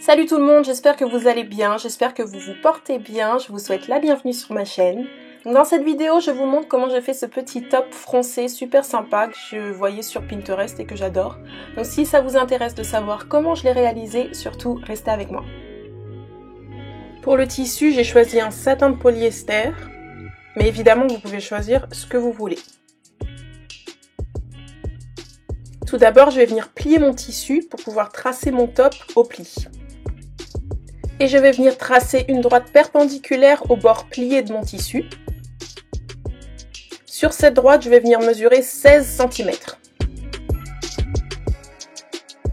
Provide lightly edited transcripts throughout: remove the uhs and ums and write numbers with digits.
Salut tout le monde, j'espère que vous allez bien, j'espère que vous vous portez bien, je vous souhaite la bienvenue sur ma chaîne. Dans cette vidéo, je vous montre comment j'ai fait ce petit top froncé super sympa que je voyais sur Pinterest et que j'adore. Donc si ça vous intéresse de savoir comment je l'ai réalisé, surtout restez avec moi. Pour le tissu, j'ai choisi un satin de polyester, mais évidemment vous pouvez choisir ce que vous voulez. Tout d'abord, je vais venir plier mon tissu pour pouvoir tracer mon top au pli. Et je vais venir tracer une droite perpendiculaire au bord plié de mon tissu. Sur cette droite, je vais venir mesurer 16 cm.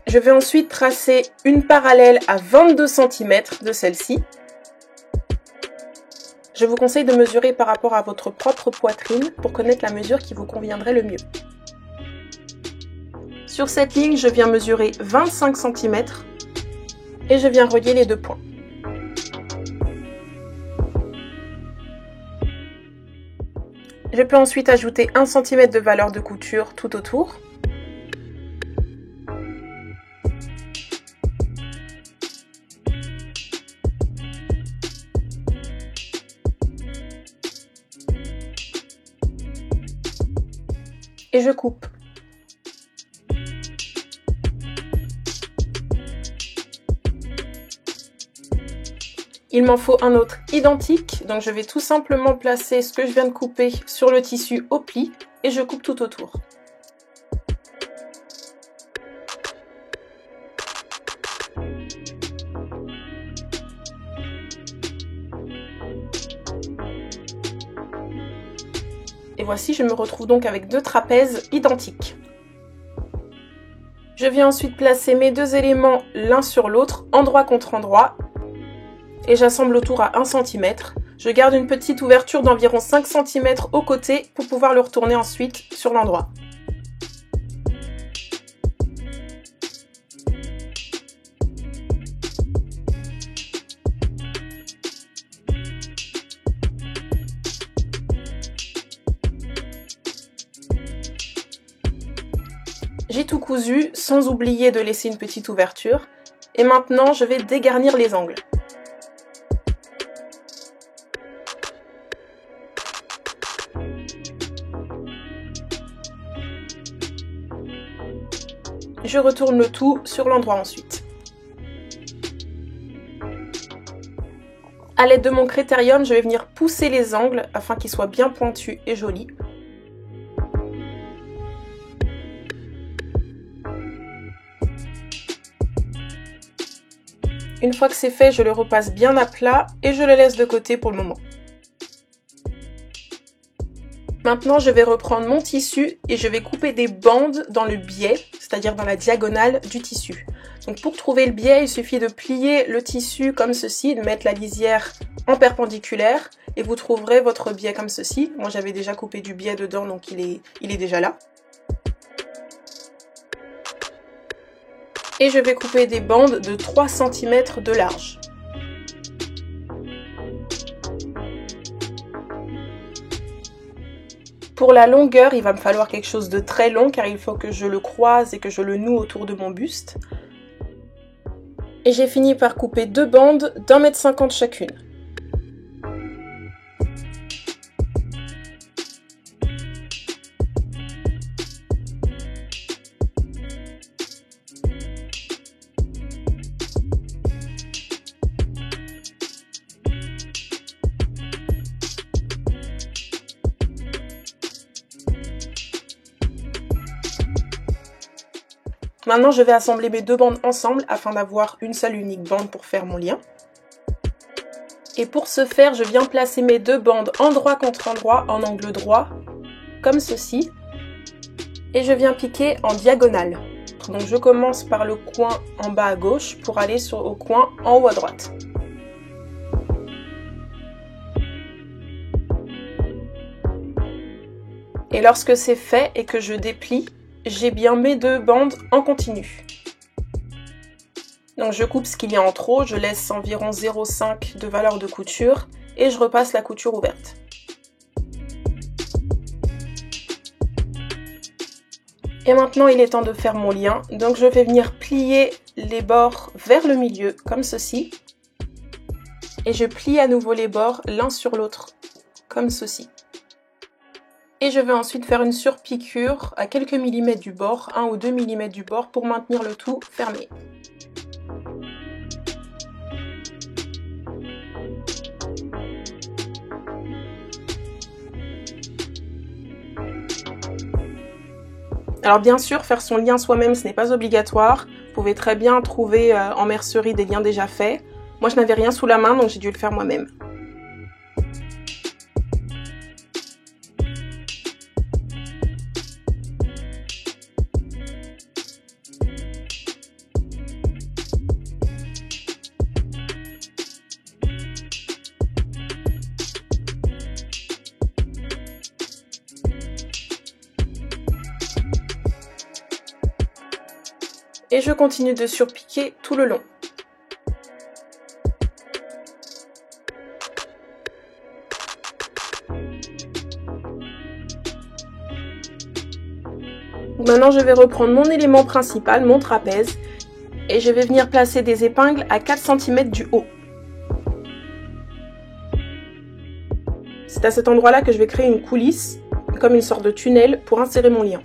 Je vais ensuite tracer une parallèle à 22 cm de celle-ci. Je vous conseille de mesurer par rapport à votre propre poitrine pour connaître la mesure qui vous conviendrait le mieux. Sur cette ligne, je viens mesurer 25 cm et je viens relier les deux points. Je peux ensuite ajouter 1 cm de valeur de couture tout autour. Et je coupe. Il m'en faut un autre identique, donc je vais tout simplement placer ce que je viens de couper sur le tissu au pli et je coupe tout autour. Et voici, je me retrouve donc avec deux trapèzes identiques. Je viens ensuite placer mes deux éléments l'un sur l'autre, endroit contre endroit. Et j'assemble le tour à 1 cm. Je garde une petite ouverture d'environ 5 cm au côté pour pouvoir le retourner ensuite sur l'endroit. J'ai tout cousu sans oublier de laisser une petite ouverture. Et maintenant, je vais dégarnir les angles. Je retourne le tout sur l'endroit ensuite. À l'aide de mon critérium, je vais venir pousser les angles afin qu'ils soient bien pointus et jolis. Une fois que c'est fait, je le repasse bien à plat et je le laisse de côté pour le moment. Maintenant, je vais reprendre mon tissu et je vais couper des bandes dans le biais, c'est-à-dire dans la diagonale du tissu. Donc pour trouver le biais, il suffit de plier le tissu comme ceci, de mettre la lisière en perpendiculaire et vous trouverez votre biais comme ceci. Moi, j'avais déjà coupé du biais dedans, donc il est déjà là. Et je vais couper des bandes de 3 cm de large. Pour la longueur, il va me falloir quelque chose de très long car il faut que je le croise et que je le noue autour de mon buste. Et j'ai fini par couper deux bandes d'1,50 m chacune. Maintenant, je vais assembler mes deux bandes ensemble afin d'avoir une seule unique bande pour faire mon lien. Et pour ce faire, je viens placer mes deux bandes endroit contre endroit en angle droit, comme ceci. Et je viens piquer en diagonale. Donc je commence par le coin en bas à gauche pour aller au coin en haut à droite. Et lorsque c'est fait et que je déplie, j'ai bien mes deux bandes en continu. Donc je coupe ce qu'il y a en trop, je laisse environ 0,5 de valeur de couture et je repasse la couture ouverte. Et maintenant il est temps de faire mon lien, donc je vais venir plier les bords vers le milieu comme ceci. Et je plie à nouveau les bords l'un sur l'autre comme ceci. Et je vais ensuite faire une surpiqûre à quelques millimètres du bord, 1 ou 2 mm du bord pour maintenir le tout fermé. Alors bien sûr, faire son lien soi-même, ce n'est pas obligatoire. Vous pouvez très bien trouver en mercerie des liens déjà faits. Moi, je n'avais rien sous la main, donc j'ai dû le faire moi-même. Et je continue de surpiquer tout le long. Maintenant, je vais reprendre mon élément principal, mon trapèze, et je vais venir placer des épingles à 4 cm du haut. C'est à cet endroit-là que je vais créer une coulisse, comme une sorte de tunnel, pour insérer mon lien.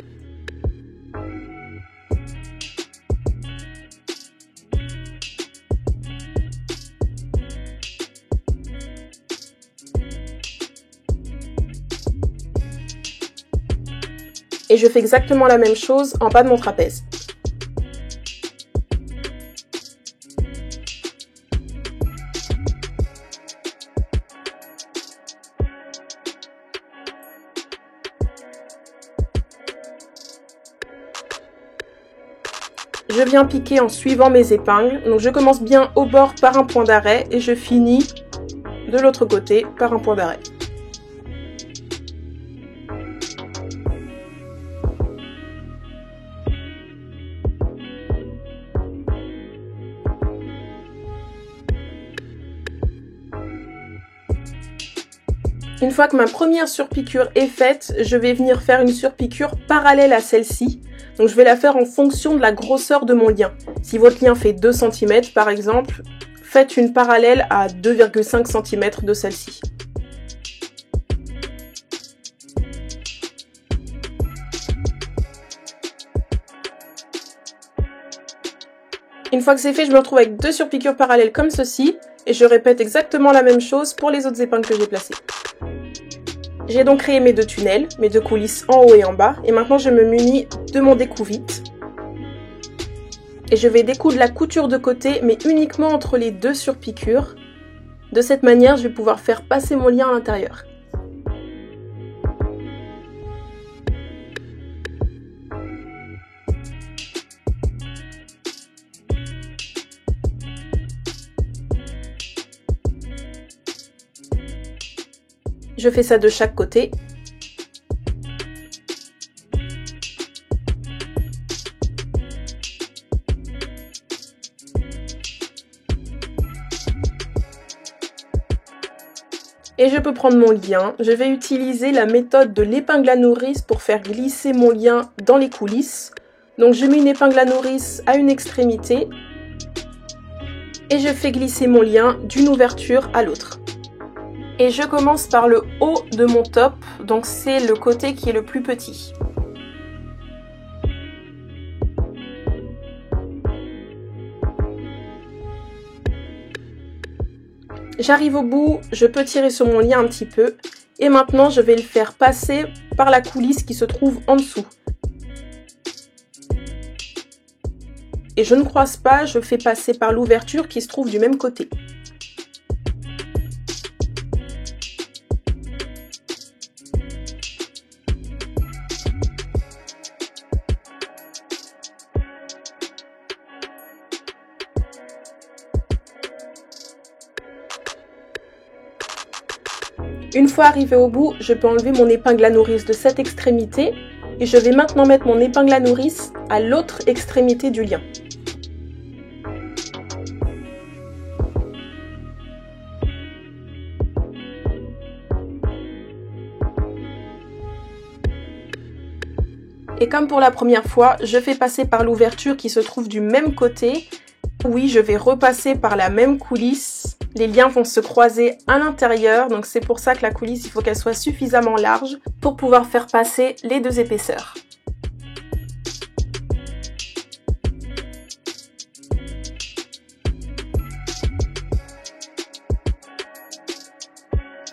Et je fais exactement la même chose en bas de mon trapèze. Je viens piquer en suivant mes épingles. Donc je commence bien au bord par un point d'arrêt et je finis de l'autre côté par un point d'arrêt. Une fois que ma première surpiqûre est faite, je vais venir faire une surpiqûre parallèle à celle-ci. Donc je vais la faire en fonction de la grosseur de mon lien. Si votre lien fait 2 cm par exemple, faites une parallèle à 2,5 cm de celle-ci. Une fois que c'est fait, je me retrouve avec 2 surpiqûres parallèles comme ceci. Et je répète exactement la même chose pour les autres épingles que j'ai placées. J'ai donc créé mes 2 tunnels, mes 2 coulisses en haut et en bas. Et maintenant, je me munis de mon découvite. Et je vais découdre la couture de côté, mais uniquement entre les 2 surpiqûres. De cette manière, je vais pouvoir faire passer mon lien à l'intérieur. Je fais ça de chaque côté. Et je peux prendre mon lien. Je vais utiliser la méthode de l'épingle à nourrice pour faire glisser mon lien dans les coulisses. Donc je mets une épingle à nourrice à une extrémité. Et je fais glisser mon lien d'une ouverture à l'autre. Et je commence par le haut de mon top, donc c'est le côté qui est le plus petit. J'arrive au bout, je peux tirer sur mon lien un petit peu, et maintenant je vais le faire passer par la coulisse qui se trouve en dessous. Et je ne croise pas, je fais passer par l'ouverture qui se trouve du même côté. Une fois arrivé au bout, je peux enlever mon épingle à nourrice de cette extrémité et je vais maintenant mettre mon épingle à nourrice à l'autre extrémité du lien. Et comme pour la première fois, je fais passer par l'ouverture qui se trouve du même côté. Oui, je vais repasser par la même coulisse. Les liens vont se croiser à l'intérieur, donc c'est pour ça que la coulisse, il faut qu'elle soit suffisamment large pour pouvoir faire passer les deux épaisseurs.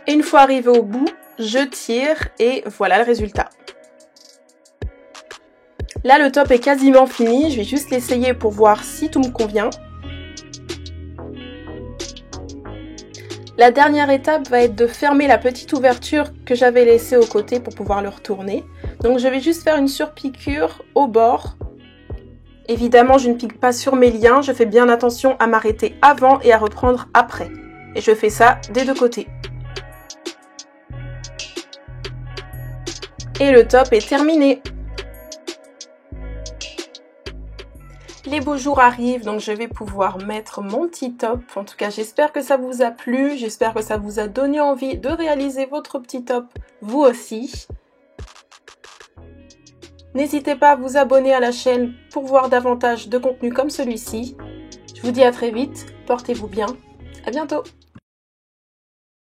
Et une fois arrivé au bout, je tire et voilà le résultat. Là, le top est quasiment fini, je vais juste l'essayer pour voir si tout me convient. La dernière étape va être de fermer la petite ouverture que j'avais laissée au côté pour pouvoir le retourner. Donc je vais juste faire une surpiqûre au bord. Évidemment, je ne pique pas sur mes liens, je fais bien attention à m'arrêter avant et à reprendre après. Et je fais ça des deux côtés. Et le top est terminé. Les beaux jours arrivent, donc je vais pouvoir mettre mon petit top. En tout cas, j'espère que ça vous a plu. J'espère que ça vous a donné envie de réaliser votre petit top, vous aussi. N'hésitez pas à vous abonner à la chaîne pour voir davantage de contenu comme celui-ci. Je vous dis à très vite, portez-vous bien, à bientôt.